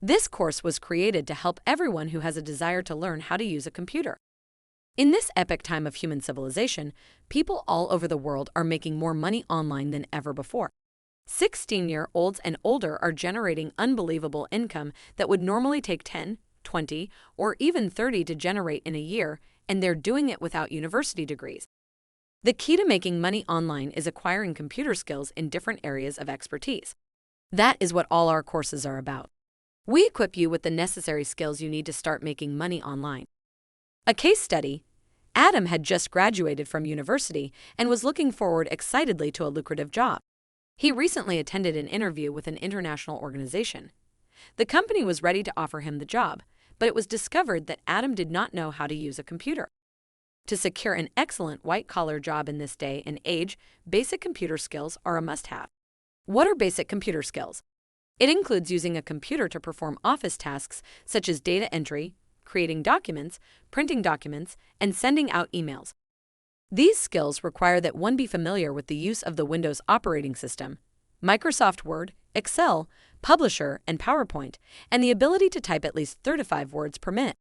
This course was created to help everyone who has a desire to learn how to use a computer. In this epic time of human civilization, people all over the world are making more money online than ever before. 16-year-olds and older are generating unbelievable income that would normally take 10, 20, or even 30 to generate in a year, and they're doing it without university degrees. The key to making money online is acquiring computer skills in different areas of expertise. That is what all our courses are about. We equip you with the necessary skills you need to start making money online. A case study: Adam had just graduated from university and was looking forward excitedly to a lucrative job. He recently attended an interview with an international organization. The company was ready to offer him the job, but it was discovered that Adam did not know how to use a computer. To secure an excellent white-collar job in this day and age, basic computer skills are a must-have. What are basic computer skills? It includes using a computer to perform office tasks such as data entry, creating documents, printing documents, and sending out emails. These skills require that one be familiar with the use of the Windows operating system, Microsoft Word, Excel, Publisher, and PowerPoint, and the ability to type at least 35 words per minute.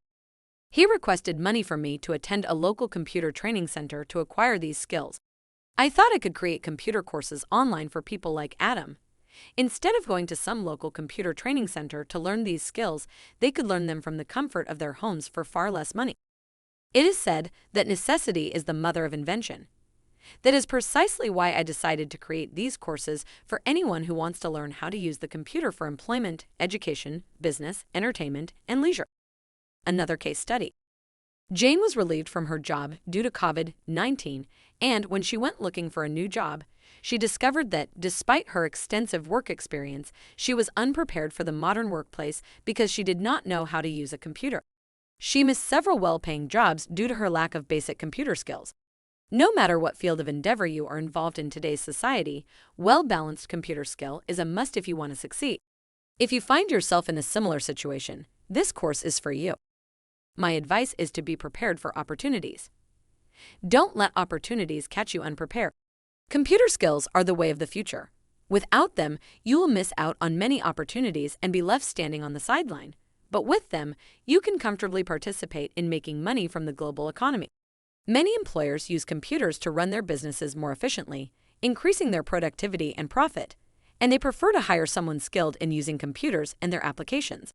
He requested money from me to attend a local computer training center to acquire these skills. I thought I could create computer courses online for people like Adam. Instead of going to some local computer training center to learn these skills, they could learn them from the comfort of their homes for far less money. It is said that necessity is the mother of invention. That is precisely why I decided to create these courses for anyone who wants to learn how to use the computer for employment, education, business, entertainment, and leisure. Another case study. Jane was relieved from her job due to COVID-19, and when she went looking for a new job, she discovered that, despite her extensive work experience, she was unprepared for the modern workplace because she did not know how to use a computer. She missed several well-paying jobs due to her lack of basic computer skills. No matter what field of endeavor you are involved in today's society, well-balanced computer skill is a must if you want to succeed. If you find yourself in a similar situation, this course is for you. My advice is to be prepared for opportunities. Don't let opportunities catch you unprepared. Computer skills are the way of the future. Without them, you will miss out on many opportunities and be left standing on the sideline. But with them, you can comfortably participate in making money from the global economy. Many employers use computers to run their businesses more efficiently, increasing their productivity and profit, and they prefer to hire someone skilled in using computers and their applications.